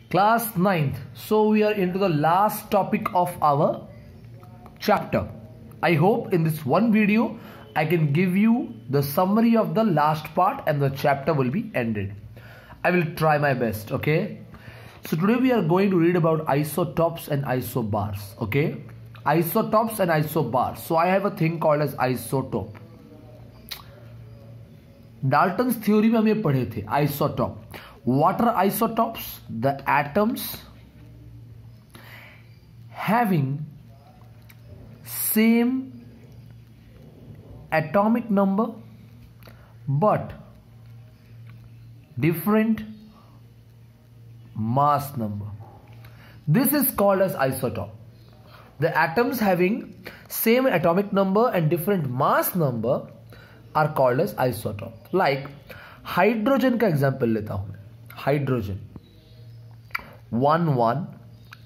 Class 9th. So we are into the last topic of our chapter. I hope in this one video I can give you the summary of the last part and the chapter will be ended. I will try my best, okay? So today we are going to read about isotopes and isobars, okay? Isotopes and isobars. So I have a thing called as isotope. Dalton's theory में हम ये पढ़े थे isotope. What are isotopes? The atoms having same atomic number but different mass number. This is called as isotope. The atoms having same atomic number and different mass number are called as isotope. Like hydrogen का example लेता हूं. Hydrogen 1 1,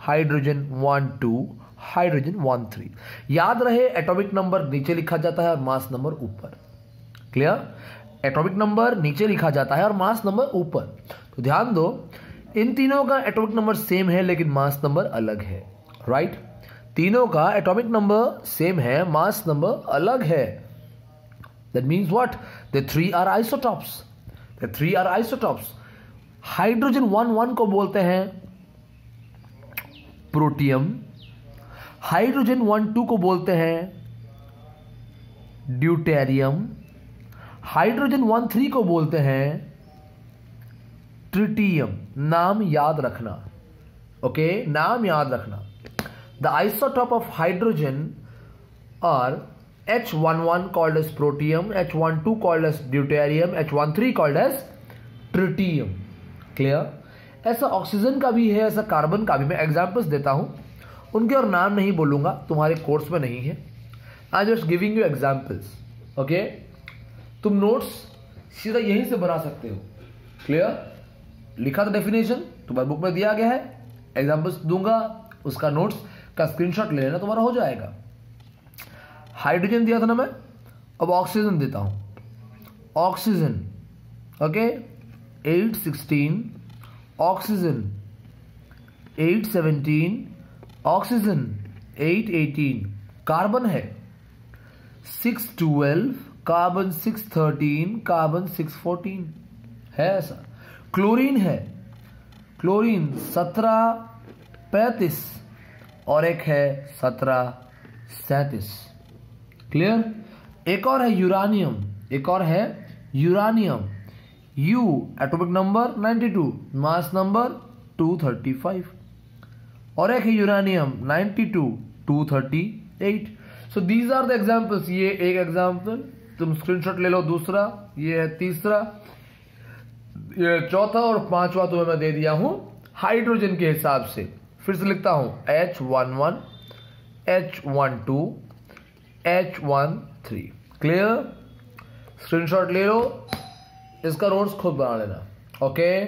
hydrogen 1 2, hydrogen 1 3. याद रहे atomic number नीचे लिखा जाता है और मास नंबर ऊपर. क्लियर? एटॉमिक नंबर नीचे लिखा जाता है और मास नंबर ऊपर. तो ध्यान दो, इन तीनों का एटॉमिक नंबर सेम है लेकिन मास नंबर अलग है. राइट? तीनों का एटॉमिक नंबर सेम है, मास नंबर अलग है. That means what? The three are isotopes. The three are isotopes. Hydrogen 1 1 को बोलते हैं प्रोटियम. हाइड्रोजन 1 2 को बोलते हैं ड्यूटेरियम. हाइड्रोजन 1 3 को बोलते हैं ट्रिटियम. नाम याद रखना, ओके? नाम याद रखना. The isotope of hydrogen are H11 called as protium, H12 called as deuterium, H13 called as tritium. Clear? ऐसा ऑक्सीजन का भी है, ऐसा कार्बन का भी. मैं एग्जांपल्स देता हूं, उनके और नाम नहीं बोलूंगा, तुम्हारे कोर्स में नहीं है. I just giving you examples, okay? तुम नोट्स सीधा यहीं से बना सकते हो. क्लियर? लिखा था डेफिनेशन, तुम्हारे बुक में दिया गया है. एग्जांपल्स दूंगा, उसका नोट्स का स्क्रीनशॉट ले लेना, तुम्हारा हो जाएगा. हाइड्रोजन दिया था ना मैं, अब ऑक्सीजन देता हूं. Oxygen, okay? 816, oxygen 817, oxygen 818. Carbon है 612, कार्बन 613, कार्बन 614 है ऐसा. क्लोरीन है, क्लोरीन 1735 और एक है 1737. क्लियर? एक और है यूरानियम. एक और है uranium. U atomic number 92, mass number 235. और एक है uranium 92 238. So these are the examples. ये एक एग्जांपल, तुम स्क्रीनशॉट ले लो. दूसरा, ये है तीसरा, ये चौथा और पांचवा तुम्हें मैं दे दिया हूं हाइड्रोजन के हिसाब से. फिर से लिखता हूं H11, H12, H13. Clear? Screenshot ले लो, इसका नोट्स खुद बना लेना. Okay,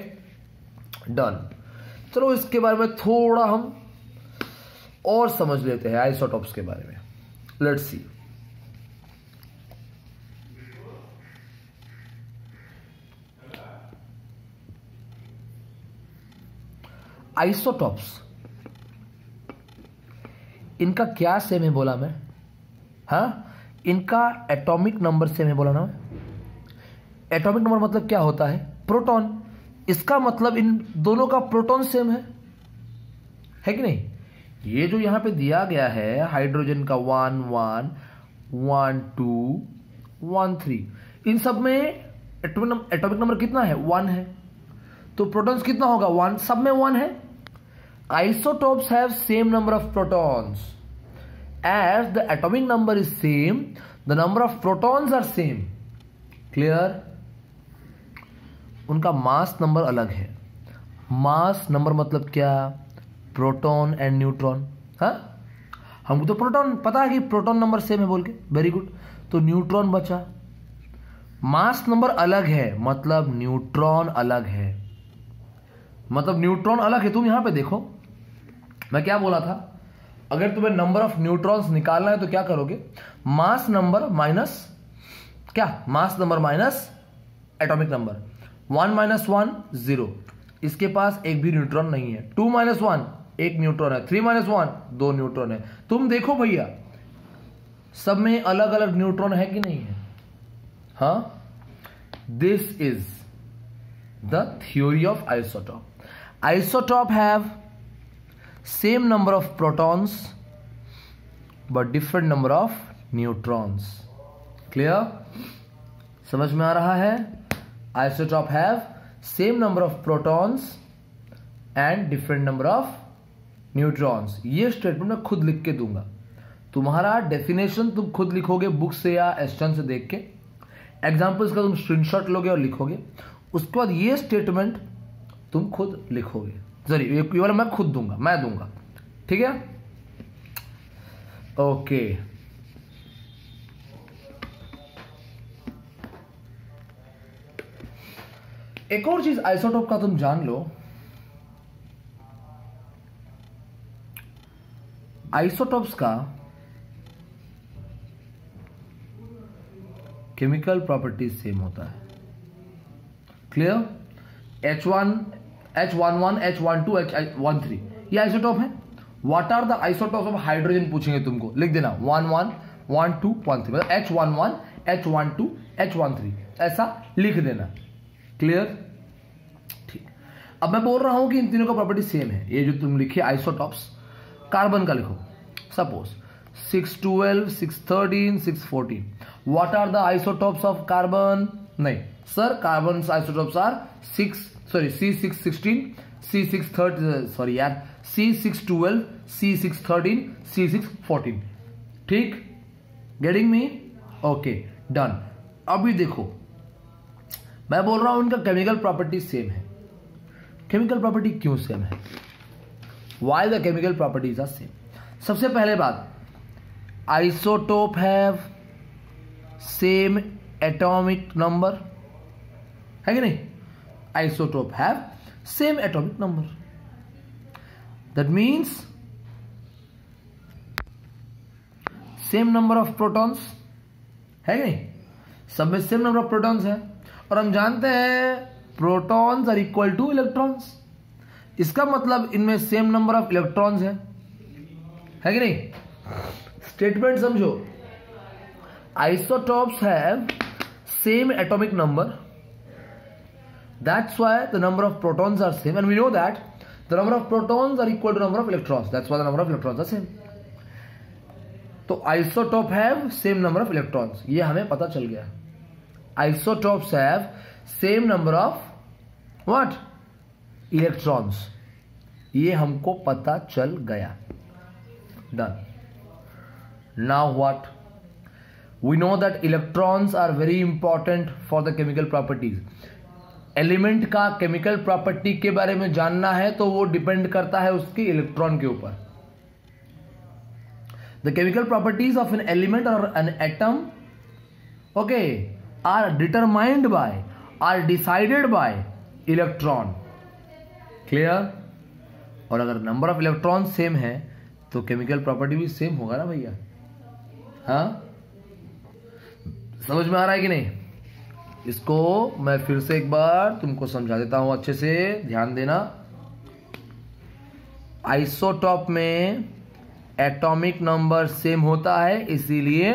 done. चलो इसके बारे में थोड़ा हम और समझ लेते हैं, आइसोटोप्स के बारे में. Let's see. आइसोटोप्स, इनका क्या सेम है बोला मैं? हाँ, इनका एटॉमिक नंबर सेम है बोला ना. एटॉमिक नंबर मतलब क्या होता है? प्रोटॉन. इसका मतलब इन दोनों का प्रोटॉन सेम है कि नहीं? ये जो यहां पे दिया गया है हाइड्रोजन का 1 1, 1 2, 1 3, इन सब में एटॉमिक नंबर कितना है? 1 है. तो प्रोटॉन्स कितना होगा? 1. सब में 1 है. Isotopes have same number of protons. As the atomic number is same, the number of protons are same. Clear? उनका मास नंबर अलग है. मास नंबर मतलब क्या? Proton and neutron. हाँ, हमको तो प्रोटॉन पता है कि प्रोटॉन नंबर सेम है बोल के. Very good. तो न्यूट्रॉन बचा. मास नंबर अलग है मतलब न्यूट्रॉन अलग है. मतलब न्यूट्रॉन अलग है. तुम यहां पे देखो, मैं क्या बोला था? अगर तुम्हें नंबर ऑफ न्यूट्रॉन्स निकालना है तो क्या करोगे? मास नंबर माइनस क्या? Mass number minus atomic number. 1 - 1 0. इसके पास एक भी न्यूट्रॉन नहीं है। 2 - 1 एक न्यूट्रॉन है, 3 - 1 2 न्यूट्रॉन है। तुम देखो भैया सब में अलग अलग न्यूट्रॉन है कि नहीं है? हाँ, this is the theory of isotope. Isotope have same number of protons but different number of neutrons. Clear? समझ में आ रहा है? Isotope have same number of protons and different number of neutrons. ये स्टेटमेंट मैं खुद लिख के दूंगा, तुम्हारा डेफिनेशन तुम खुद लिखोगे बुक से या एस्टर्न से देख के, एग्जाम्पल्स का तुम स्क्रीनशॉट लोगे और लिखोगे, उसके बाद ये स्टेटमेंट तुम खुद लिखोगे। जरिए ये वाला मैं खुद दूंगा, मैं दूंगा, ठीक है? ओके, एक और चीज आइसोटोप का तुम जान लो। आइसोटोप्स का केमिकल प्रॉपर्टीज सेम होता है। Clear? H1, H11, H12, H13 ये आइसोटोप है। What are the isotopes of hydrogen पूछेंगे तुमको, लिख देना 11, 12, 13, मतलब H11, H12, H13 ऐसा लिख देना। क्लियर? ठीक। अब मैं बोल रहा हूं कि इन तीनों का प्रॉपर्टी सेम है। ये जो तुम लिखे आइसोटॉप्स, कार्बन का लिखो, suppose 612, 613, 614। What are the isotopes of carbon? नहीं sir, carbon isotopes are C616, C613, sorry यार, C612, C613, C614। ठीक? Getting me? Okay, done. अभी देखो मैं बोल रहा हूं इनका केमिकल प्रॉपर्टी सेम है। केमिकल प्रॉपर्टी क्यों सेम है? Why the chemical properties are same? सबसे पहले बात, isotope have same atomic number, है कि नहीं? Isotope have same atomic number, that means same number of protons, है कि नहीं? सब में सेम नंबर ऑफ प्रोटॉन्स है, और हम जानते हैं protons are equal to electrons. इसका मतलब इनमें सेम नंबर ऑफ इलेक्ट्रॉन्स है कि नहीं? स्टेटमेंट समझो, isotopes have same atomic number, that's why the number of protons are same, and we know that the number of protons are equal to number of electrons, that's why the number of electrons are same. तो isotope have same number of electrons, ये हमें पता चल गया। Isotopes have same number of what? Electrons, ये हमको पता चल गया। Done. Now what? We know that electrons are very important for the chemical properties. Element का केमिकल प्रॉपर्टी के बारे में जानना है तो वो डिपेंड करता है उसके इलेक्ट्रॉन के ऊपर। The chemical properties of an element और an atom, okay, are determined by, are decided by electron. Clear? और अगर नंबर ऑफ इलेक्ट्रॉन सेम है तो केमिकल प्रॉपर्टी भी सेम होगा ना भैया? हाँ, समझ में आ रहा है कि नहीं? इसको मैं फिर से एक बार तुमको समझा देता हूं, अच्छे से ध्यान देना। आइसोटॉप में एटॉमिक नंबर सेम होता है, इसीलिए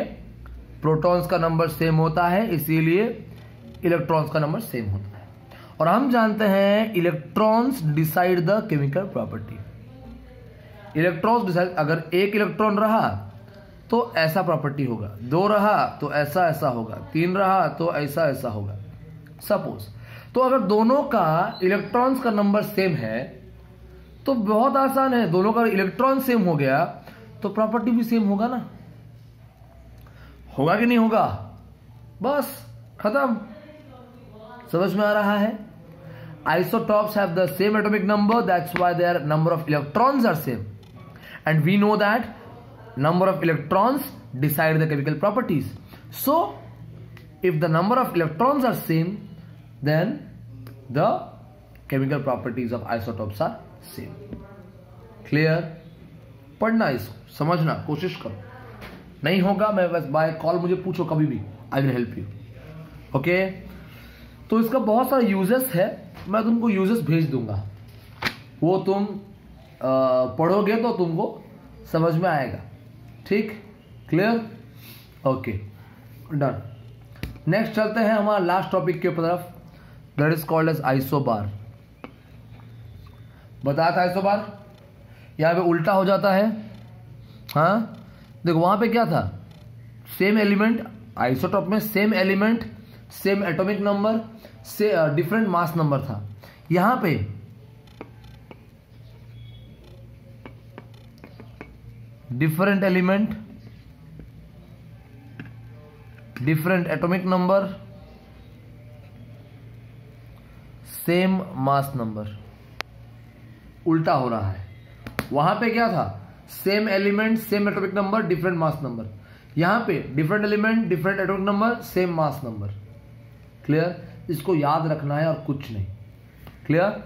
प्रोटॉन्स का नंबर सेम होता है, इसीलिए इलेक्ट्रॉन्स का नंबर सेम होता है। और हम जानते हैं electrons decide the chemical property. Electrons decide, अगर एक इलेक्ट्रॉन रहा तो ऐसा प्रॉपर्टी होगा, 2 रहा तो ऐसा ऐसा होगा, 3 रहा तो ऐसा ऐसा होगा, सपोज। तो अगर दोनों का इलेक्ट्रॉन्स का नंबर सेम है तो बहुत आसान है, दोनों का इलेक्ट्रॉन सेम हो गया तो प्रॉपर्टी भी सेम होगा ना? होगा कि नहीं होगा? बस खत्म। समझ में आ रहा है? Isotopes have the same atomic number, that's why their number of electrons are same, and we know that number of electrons decide the chemical properties. So if the number of electrons are same, then the chemical properties of isotopes are same. Clear? पढ़ना इसको, समझना कोशिश करो। नहीं होगा मैं बस bye call मुझे पूछो कभी भी, I will help you. Okay, तो इसका बहुत सारा यूजेस है। मैं तुमको यूजेस भेज दूंगा, वो तुम पढ़ोगे तो तुमको समझ में आएगा। ठीक, क्लियर, ओके, डन। नेक्स्ट चलते हैं हमारा लास्ट टॉपिक के तरफ, that is called as isobar. बताया था आइसोबार, यहाँ पे उल्टा हो जाता है। हाँ देखो वहां पे क्या था, सेम एलिमेंट, आइसोटॉप में same element, same atomic number, से डिफरेंट मास नंबर था। यहां पे different element, different atomic number, same mass number, उल्टा हो रहा है। वहां पे क्या था, same element, same atomic number, different mass number. यहां पे different element, different atomic number, same mass number. Clear, इसको याद रखना है और कुछ नहीं। क्लियर,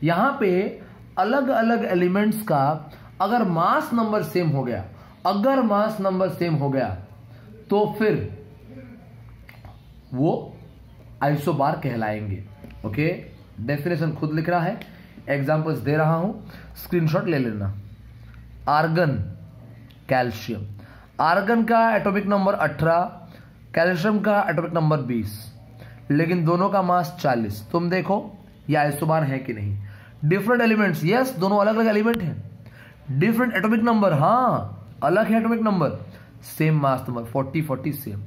यहां पे अलग अलग एलिमेंट्स का अगर मास नंबर सेम हो गया, अगर मास नंबर सेम हो गया तो फिर वो आइसोबार कहलाएंगे। ओके, डेफिनेशन खुद लिख रहा है, एग्जांपल्स दे रहा हूं, स्क्रीनशॉट ले लेना। आर्गन, कैल्शियम, आर्गन का एटॉमिक नंबर 18, कैल्शियम का एटॉमिक नंबर 20, लेकिन दोनों का मास 40। तुम देखो ये आइसोबार है कि नहीं। डिफरेंट एलिमेंट्स, यस दोनों अलग अलग एलिमेंट हैं। डिफरेंट एटॉमिक नंबर, हाँ अलग है atomic number, same mass number 40 same.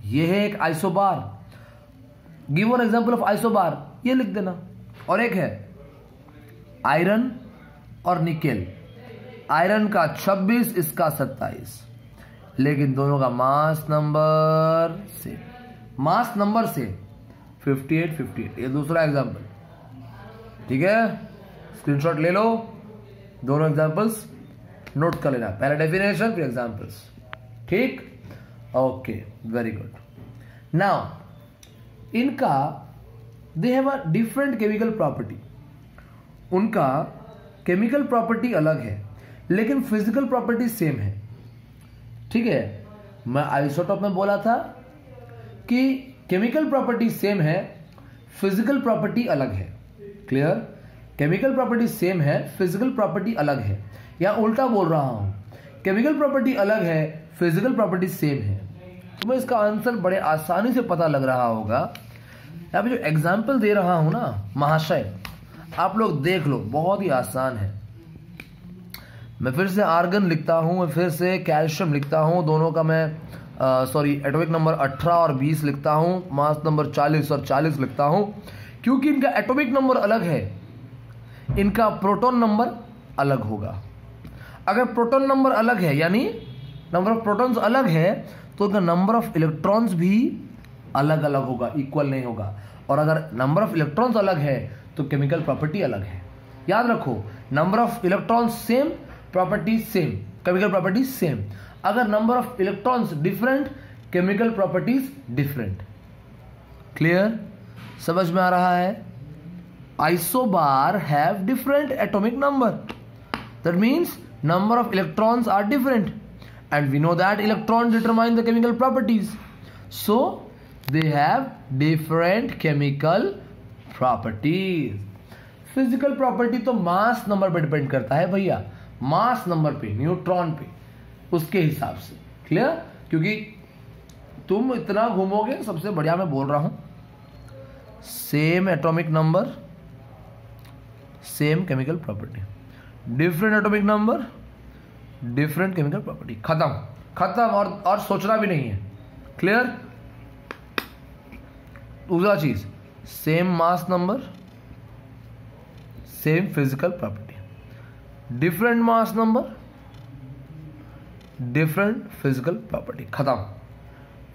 ये है एक isobar. Give an example of isobar, ये लिख देना। और एक है आयरन और निकेल, आयरन का 26, इसका 27, लेकिन दोनों का mass number same, mass number same 58। ये दूसरा एग्जांपल, ठीक है, स्क्रीनशॉट ले लो, दोनों एग्जांपल्स नोट कर लेना, पहला डेफिनेशन फिर एग्जांपल्स। ठीक, ओके, वेरी गुड। नाउ इनका they have a different chemical property, उनका केमिकल प्रॉपर्टी अलग है लेकिन फिजिकल प्रॉपर्टी सेम है। ठीक है, मैं आइसोटॉप में बोला था कि केमिकल प्रॉपर्टी सेम है, फिजिकल प्रॉपर्टी अलग है। क्लियर, केमिकल प्रॉपर्टी सेम है, फिजिकल प्रॉपर्टी अलग है, या उल्टा बोल रहा हूं, केमिकल प्रॉपर्टी अलग है, फिजिकल प्रॉपर्टी सेम है। तुम्हें इसका आंसर बड़े आसानी से पता लग रहा होगा। यहाँ पे जो एग्जाम्पल दे रहा हूं ना महाशय, आप लोग देख लो, बहुत ही आसान है। मैं फिर से आर्गन लिखता हूं, मैं फिर से कैल्शियम लिखता हूं, दोनों का मैं एटॉमिक नंबर 18 और 20 लिखता हूं, मास नंबर 40 और 40 लिखता हूं, क्योंकि इनका एटॉमिक नंबर अलग है, इनका प्रोटॉन नंबर अलग होगा। अगर प्रोटॉन नंबर अलग है यानी नंबर ऑफ प्रोटॉन्स अलग है, तो इनका नंबर ऑफ इलेक्ट्रॉन्स भी अलग अलग होगा, इक्वल नहीं होगा। और अगर नंबर ऑफ इलेक्ट्रॉन्स अलग है तो केमिकल प्रॉपर्टी अलग है। याद रखो, number of electrons same, property same, chemical property same. अगर number of electrons different, chemical properties different. Clear, समझ में आ रहा है? Isobar have different atomic number, that means number of electrons are different, and we know that electrons determine the chemical properties, so they have different chemical properties. Physical property तो mass number पे depend करता है भैया, mass number पे, neutron पे, उसके हिसाब से। क्लियर, क्योंकि तुम इतना घूमोगे, सबसे बढ़िया मैं बोल रहा हूं, same atomic number, same chemical property, different atomic number, different chemical property, खत्म खत्म, और सोचना भी नहीं है। क्लियर, दूसरा चीज, same mass number, same physical property, different mass number, different physical property, खत्म,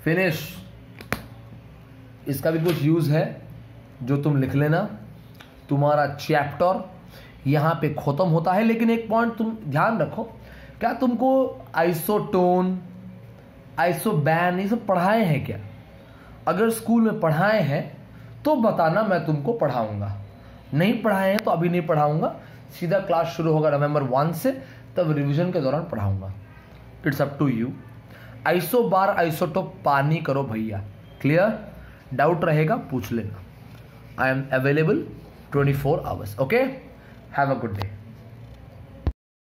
फिनिश। इसका भी कुछ यूज है जो तुम लिख लेना, तुम्हारा चैप्टर यहां पे खत्म होता है। लेकिन एक पॉइंट तुम ध्यान रखो, क्या तुमको आइसोटोन, आइसोबैन ये सब पढ़ाए हैं क्या? अगर स्कूल में पढ़ाए हैं तो बताना, मैं तुमको पढ़ाऊंगा। नहीं पढ़ाए हैं तो अभी नहीं पढ़ाऊंगा, सीधा क्लास शुरू होगा नवंबर 1 से, तब रिवीजन के दौरान पढ़ाऊंगा। It's up to you. Isobar, isotope पानी करो भैया। क्लियर, डाउट रहेगा पूछ लेना, I am available 24 hours. Okay, have a good day.